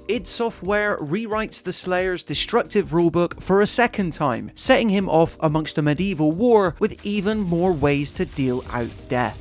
id Software rewrites the Slayer's destructive rulebook for a second time, setting him off amongst a medieval war with even more ways to deal out death.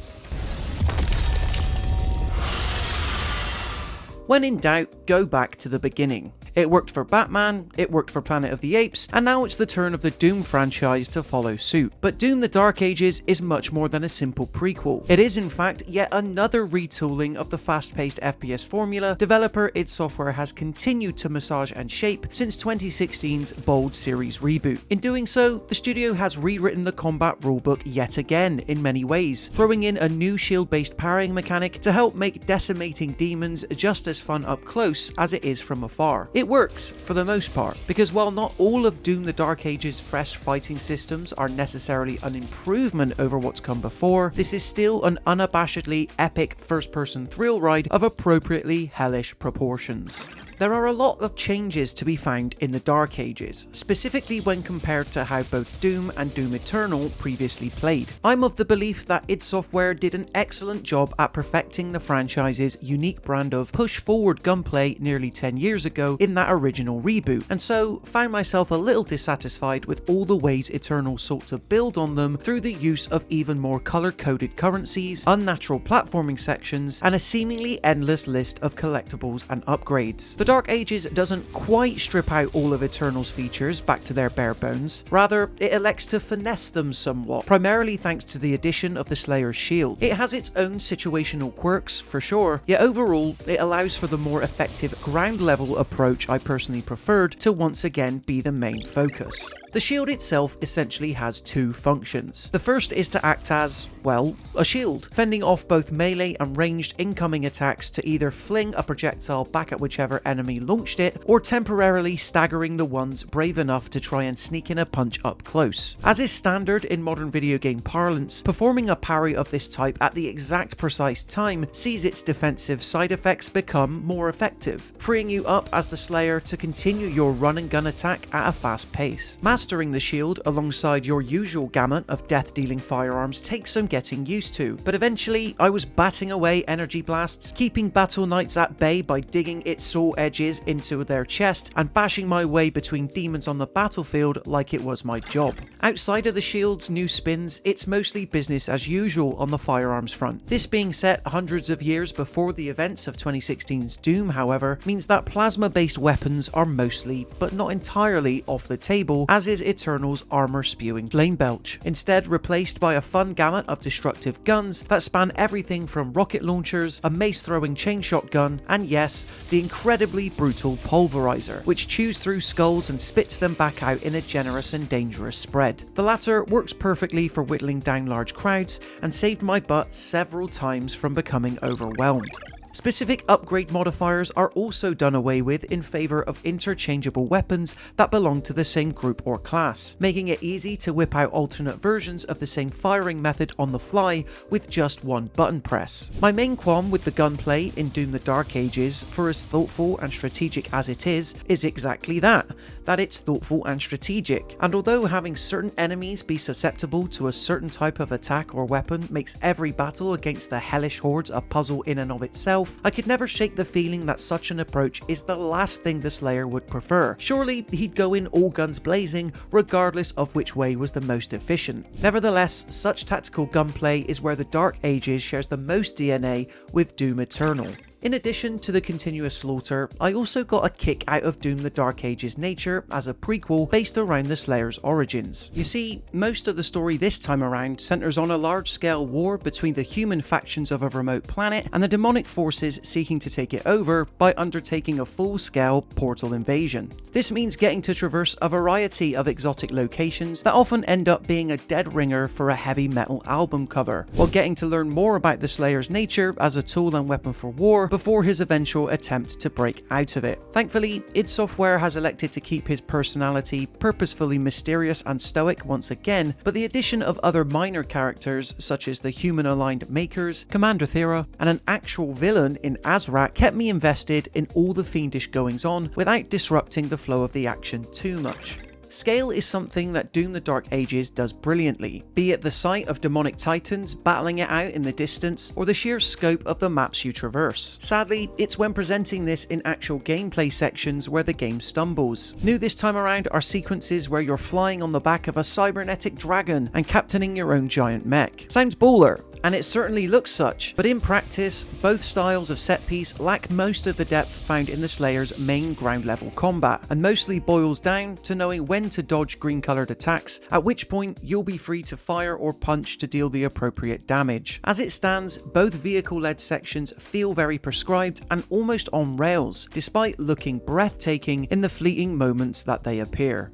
When in doubt, go back to the beginning. It worked for Batman, it worked for Planet of the Apes, and now it's the turn of the Doom franchise to follow suit. But Doom the Dark Ages is much more than a simple prequel. It is in fact yet another retooling of the fast-paced FPS formula developer id Software has continued to massage and shape since 2016's bold series reboot. In doing so, the studio has rewritten the combat rulebook yet again in many ways, throwing in a new shield-based parrying mechanic to help make decimating demons just as fun up close as it is from afar. It works, for the most part, because while not all of Doom the Dark Ages' fresh fighting systems are necessarily an improvement over what's come before, this is still an unabashedly epic first-person thrill ride of appropriately hellish proportions. There are a lot of changes to be found in the Dark Ages, specifically when compared to how both Doom and Doom Eternal previously played. I'm of the belief that id Software did an excellent job at perfecting the franchise's unique brand of push-forward gunplay nearly 10 years ago in that original reboot, and so found myself a little dissatisfied with all the ways Eternal sought to build on them through the use of even more colour-coded currencies, unnatural platforming sections, and a seemingly endless list of collectibles and upgrades. The Dark Ages doesn't quite strip out all of Eternal's features back to their bare bones, rather it elects to finesse them somewhat, primarily thanks to the addition of the Slayer's shield. It has its own situational quirks, for sure, yet overall it allows for the more effective ground level approach I personally preferred to once again be the main focus. The shield itself essentially has two functions. The first is to act as, well, a shield, fending off both melee and ranged incoming attacks to either fling a projectile back at whichever enemy launched it, or temporarily staggering the ones brave enough to try and sneak in a punch up close. As is standard in modern video game parlance, performing a parry of this type at the exact precise time sees its defensive side effects become more effective, freeing you up as the Slayer to continue your run and gun attack at a fast pace. Mastering the shield alongside your usual gamut of death-dealing firearms takes some getting used to, but eventually I was batting away energy blasts, keeping battle knights at bay by digging its saw edges into their chest and bashing my way between demons on the battlefield like it was my job. Outside of the shield's new spins, it's mostly business as usual on the firearms front. This being set hundreds of years before the events of 2016's Doom, however, means that plasma-based weapons are mostly, but not entirely, off the table, as is Eternal's armor-spewing flame belch, instead replaced by a fun gamut of destructive guns that span everything from rocket launchers, a mace-throwing chain shotgun, and yes, the incredibly brutal pulverizer, which chews through skulls and spits them back out in a generous and dangerous spread. The latter works perfectly for whittling down large crowds and saved my butt several times from becoming overwhelmed. Specific upgrade modifiers are also done away with in favour of interchangeable weapons that belong to the same group or class, making it easy to whip out alternate versions of the same firing method on the fly with just one button press. My main qualm with the gunplay in Doom the Dark Ages, for as thoughtful and strategic as it is exactly that it's thoughtful and strategic, and although having certain enemies be susceptible to a certain type of attack or weapon makes every battle against the hellish hordes a puzzle in and of itself, I could never shake the feeling that such an approach is the last thing the Slayer would prefer. Surely he'd go in all guns blazing, regardless of which way was the most efficient. Nevertheless, such tactical gunplay is where the Dark Ages shares the most DNA with Doom Eternal. In addition to the continuous slaughter, I also got a kick out of Doom the Dark Ages' nature as a prequel based around the Slayer's origins. You see, most of the story this time around centers on a large-scale war between the human factions of a remote planet and the demonic forces seeking to take it over by undertaking a full-scale portal invasion. This means getting to traverse a variety of exotic locations that often end up being a dead ringer for a heavy metal album cover, while getting to learn more about the Slayer's nature as a tool and weapon for war before his eventual attempt to break out of it. Thankfully, id Software has elected to keep his personality purposefully mysterious and stoic once again, but the addition of other minor characters such as the human-aligned Makers, Commander Thera, and an actual villain in Azrak kept me invested in all the fiendish goings-on without disrupting the flow of the action too much. Scale is something that Doom the Dark Ages does brilliantly, be it the sight of demonic titans battling it out in the distance, or the sheer scope of the maps you traverse. Sadly, it's when presenting this in actual gameplay sections where the game stumbles. New this time around are sequences where you're flying on the back of a cybernetic dragon and captaining your own giant mech. Sounds baller, and it certainly looks such, but in practice, both styles of set piece lack most of the depth found in the Slayer's main ground level combat, and mostly boils down to knowing when to dodge green coloured attacks, at which point you'll be free to fire or punch to deal the appropriate damage. As it stands, both vehicle-led sections feel very prescribed and almost on rails, despite looking breathtaking in the fleeting moments that they appear.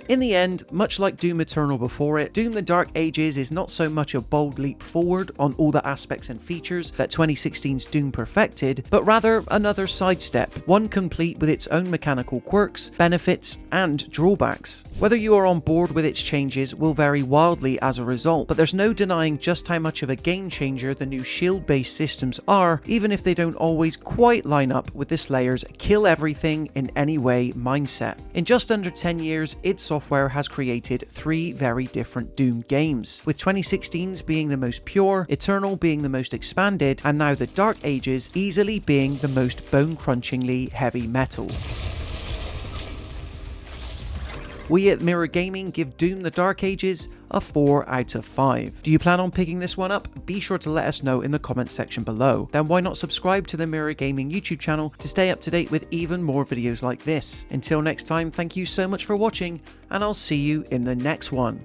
In the end, much like Doom Eternal before it, Doom the Dark Ages is not so much a bold leap forward on all the aspects and features that 2016's Doom perfected, but rather another sidestep, one complete with its own mechanical quirks, benefits, and drawbacks. Whether you are on board with its changes will vary wildly as a result, but there's no denying just how much of a game changer the new shield-based systems are, even if they don't always quite line up with the Slayer's kill everything in any way mindset. In just under 10 years, id Software has created 3 very different Doom games, with 2016's being the most pure, Eternal being the most expanded, and now the Dark Ages easily being the most bone-crunchingly heavy metal. We at Mirror Gaming give Doom the Dark Ages a 4 out of 5. Do you plan on picking this one up? Be sure to let us know in the comments section below. Then why not subscribe to the Mirror Gaming YouTube channel to stay up to date with even more videos like this. Until next time, thank you so much for watching, and I'll see you in the next one.